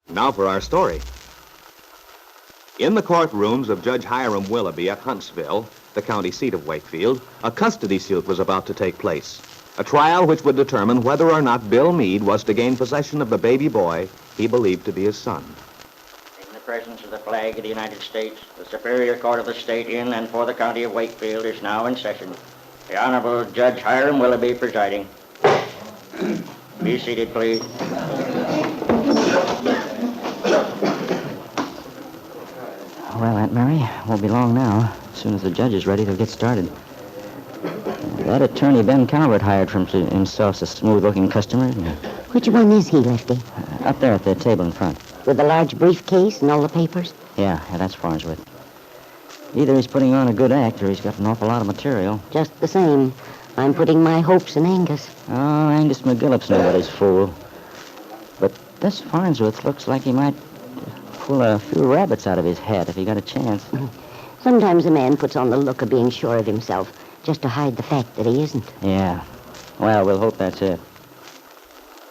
Now for our story. In the courtrooms of Judge Hiram Willoughby at Huntsville, the county seat of Wakefield, a custody suit was about to take place. A trial which would determine whether or not Bill Meade was to gain possession of the baby boy he believed to be his son. In the presence of the flag of the United States, the Superior Court of the State in and for the county of Wakefield is now in session. The Honorable Judge Hiram Willoughby presiding. Be seated, please. Well, Aunt Mary, won't be long now. As soon as the judge is ready, they'll get started. That attorney Ben Calvert hired from himself a smooth-looking customer. Which one is he, Lefty? Up there at the table in front. With the large briefcase and all the papers? Yeah, that's Farnsworth. Either he's putting on a good act or he's got an awful lot of material. Just the same. I'm putting my hopes in Angus. Oh, Angus McGillip's nobody's fool. But this Farnsworth looks like he might pull a few rabbits out of his hat if he got a chance. Sometimes a man puts on the look of being sure of himself just to hide the fact that he isn't. Yeah. Well, we'll hope that's it.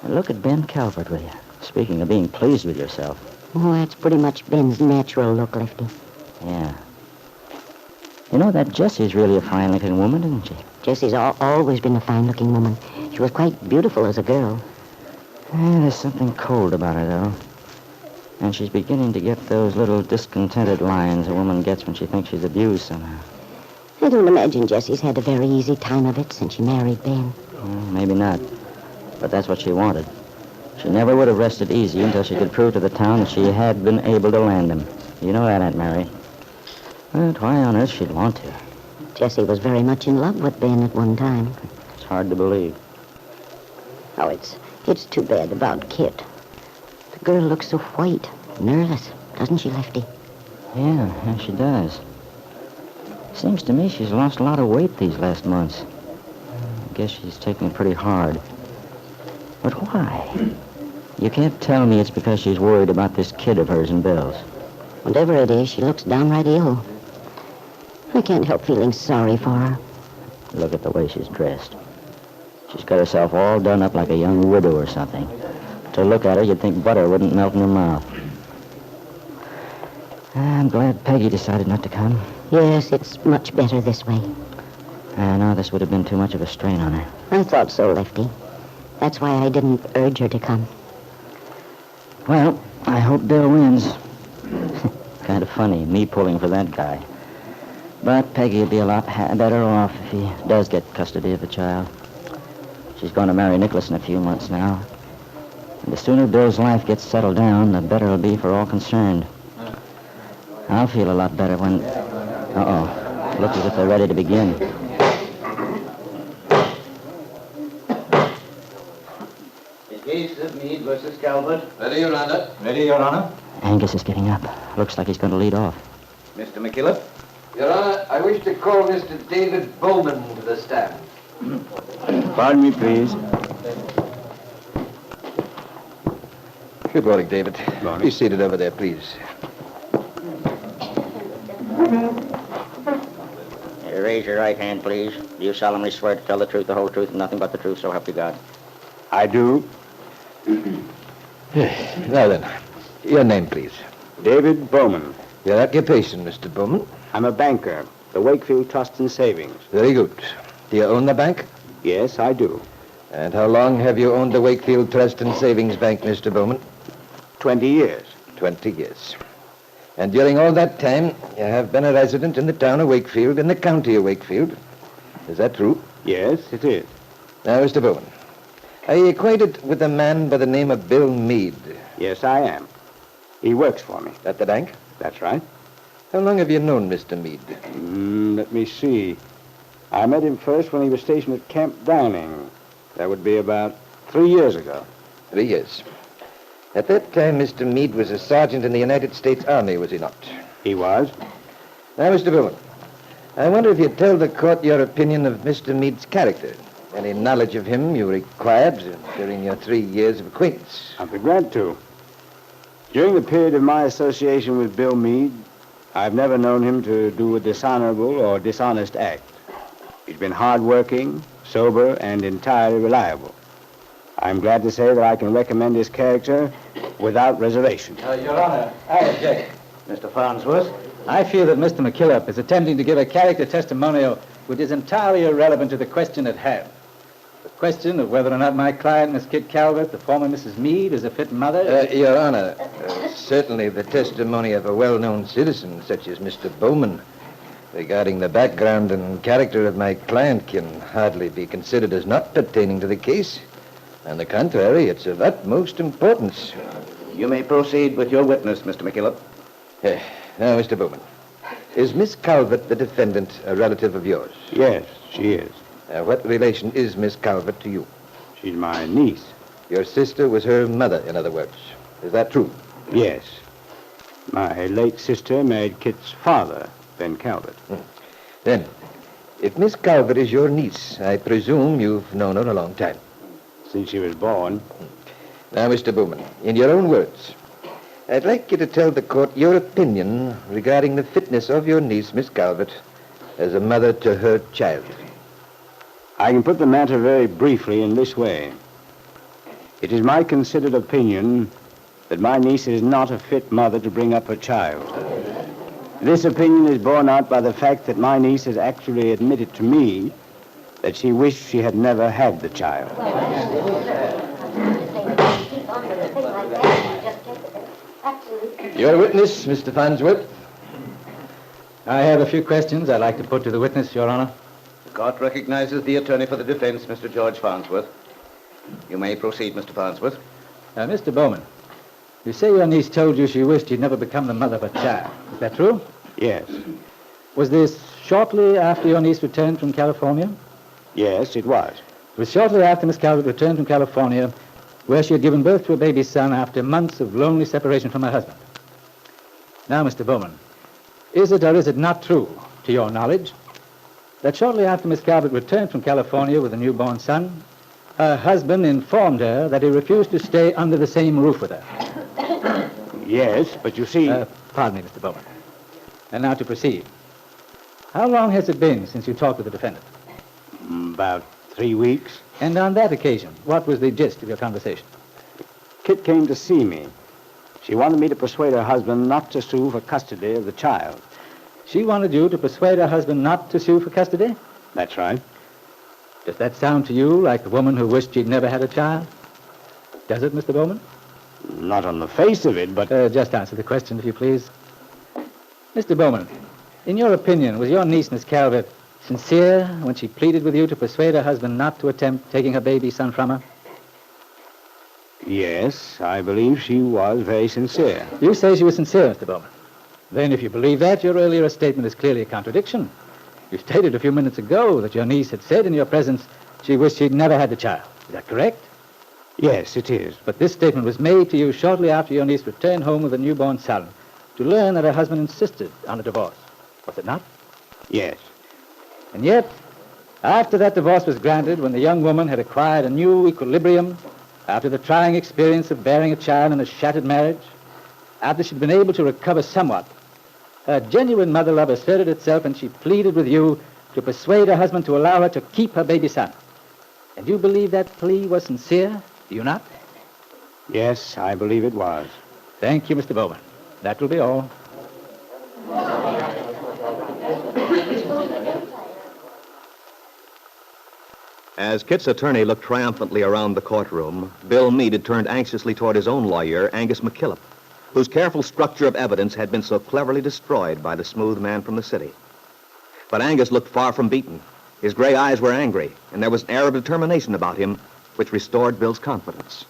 Look at Ben Calvert, will you? Speaking of being pleased with yourself. Oh, that's pretty much Ben's natural look, Lefty. Yeah. You know, that Jessie's really a fine-looking woman, isn't she? Jessie's always been a fine-looking woman. She was quite beautiful as a girl. There's something cold about her, though. And she's beginning to get those little discontented lines a woman gets when she thinks she's abused somehow. I don't imagine Jessie's had a very easy time of it since she married Ben. Maybe not. But that's what she wanted. She never would have rested easy until she could prove to the town that she had been able to land him. You know that, Aunt Mary. But why on earth she'd want to? Jessie was very much in love with Ben at one time. It's hard to believe. Oh, it's too bad about Kit. The girl looks so white, nervous, doesn't she, Lefty? Yeah, she does. Seems to me she's lost a lot of weight these last months. I guess she's taking it pretty hard. But why? You can't tell me it's because she's worried about this kid of hers and Bill's. Whatever it is, she looks downright ill. I can't help feeling sorry for her. Look at the way she's dressed. She's got herself all done up like a young widow or something. To look at her, you'd think butter wouldn't melt in her mouth. I'm glad Peggy decided not to come. Yes, it's much better this way. I know this would have been too much of a strain on her. I thought so, Lefty. That's why I didn't urge her to come. Well, I hope Bill wins. Kind of funny, me pulling for that guy. But Peggy would be a lot better off if he does get custody of the child. She's going to marry Nicholas in a few months now. And the sooner Bill's life gets settled down, the better it'll be for all concerned. I'll feel a lot better when... Uh-oh. Looks as if they're ready to begin. The case of Meade versus Calvert. Ready, Your Honor. Ready, Your Honor. Angus is getting up. Looks like he's going to lead off. Mr. McKillop. Your Honor, I wish to call Mr. David Bowman to the stand. Pardon me, please. Good morning, David. Morning. Be seated over there, please. Raise your right hand, please. Do you solemnly swear to tell the truth, the whole truth, and nothing but the truth, so help you God? I do. Now then, your name, please. David Bowman. Your occupation, Mr. Bowman. I'm a banker. The Wakefield Trust and Savings. Very good. Do you own the bank? Yes, I do. And how long have you owned the Wakefield Trust and Savings Bank, Mr. Bowman? 20 years. 20 years. And during all that time, you have been a resident in the town of Wakefield, in the county of Wakefield. Is that true? Yes, it is. Now, Mr. Bowman, are you acquainted with a man by the name of Bill Meade? Yes, I am. He works for me. At the bank? That's right. How long have you known Mr. Meade? Let me see. I met him first when he was stationed at Camp Downing. That would be about 3 years ago. 3 years. At that time, Mr. Meade was a sergeant in the United States Army, was he not? He was? Now, Mr. Bowman, I wonder if you'd tell the court your opinion of Mr. Meade's character. Any knowledge of him you required during your 3 years of acquaintance. I'd be glad to. During the period of my association with Bill Meade, I've never known him to do a dishonorable or dishonest act. He's been hardworking, sober, and entirely reliable. I'm glad to say that I can recommend his character without reservation. Your Honor, I object. Mr. Farnsworth? I feel that Mr. McKillop is attempting to give a character testimonial which is entirely irrelevant to the question at hand. The question of whether or not my client, Miss Kit Calvert, the former Mrs. Meade, is a fit mother... Your Honor, certainly the testimony of a well-known citizen such as Mr. Bowman regarding the background and character of my client can hardly be considered as not pertaining to the case. On the contrary, it's of utmost importance. You may proceed with your witness, Mr. McKillop. Now, Mr. Bowman, is Miss Calvert, the defendant, a relative of yours? Yes, she is. What relation is Miss Calvert to you? She's my niece. Your sister was her mother, in other words. Is that true? Yes. My late sister married Kit's father, Ben Calvert. Then, if Miss Calvert is your niece, I presume you've known her a long time. Since she was born. Now, Mr. Bowman, in your own words, I'd like you to tell the court your opinion regarding the fitness of your niece, Miss Calvert, as a mother to her child. I can put the matter very briefly in this way. It is my considered opinion that my niece is not a fit mother to bring up her child. This opinion is borne out by the fact that my niece has actually admitted to me that she wished she had never had the child. Your witness, Mr. Farnsworth. I have a few questions I'd like to put to the witness, Your Honor. The court recognizes the attorney for the defense, Mr. George Farnsworth. You may proceed, Mr. Farnsworth. Mr. Bowman, you say your niece told you she wished she'd never become the mother of a child. Is that true? Yes. Was this shortly after your niece returned from California? Yes, it was. It was shortly after Miss Calvert returned from California, where she had given birth to a baby son after months of lonely separation from her husband. Now, Mr. Bowman, is it or is it not true, to your knowledge, that shortly after Miss Calvert returned from California with a newborn son, her husband informed her that he refused to stay under the same roof with her? Yes, but you see... Pardon me, Mr. Bowman. And now to proceed. How long has it been since you talked with the defendant? About 3 weeks. And on that occasion, what was the gist of your conversation? Kit came to see me. She wanted me to persuade her husband not to sue for custody of the child. She wanted you to persuade her husband not to sue for custody? That's right. Does that sound to you like a woman who wished she'd never had a child? Does it, Mr. Bowman? Not on the face of it, but... Just answer the question, if you please. Mr. Bowman, in your opinion, was your niece, Miss Calvert, sincere when she pleaded with you to persuade her husband not to attempt taking her baby son from her? Yes, I believe she was very sincere. You say she was sincere, Mr. Bowman. Then if you believe that, your earlier statement is clearly a contradiction. You stated a few minutes ago that your niece had said in your presence she wished she'd never had the child. Is that correct? Yes, it is. But this statement was made to you shortly after your niece returned home with a newborn son to learn that her husband insisted on a divorce. Was it not? Yes. And yet, after that divorce was granted, when the young woman had acquired a new equilibrium, after the trying experience of bearing a child in a shattered marriage, after she'd been able to recover somewhat, her genuine mother love asserted itself and she pleaded with you to persuade her husband to allow her to keep her baby son. And you believe that plea was sincere, do you not? Yes, I believe it was. Thank you, Mr. Bowman. That will be all. As Kit's attorney looked triumphantly around the courtroom, Bill Meade had turned anxiously toward his own lawyer, Angus McKillop, whose careful structure of evidence had been so cleverly destroyed by the smooth man from the city. But Angus looked far from beaten. His gray eyes were angry, and there was an air of determination about him which restored Bill's confidence.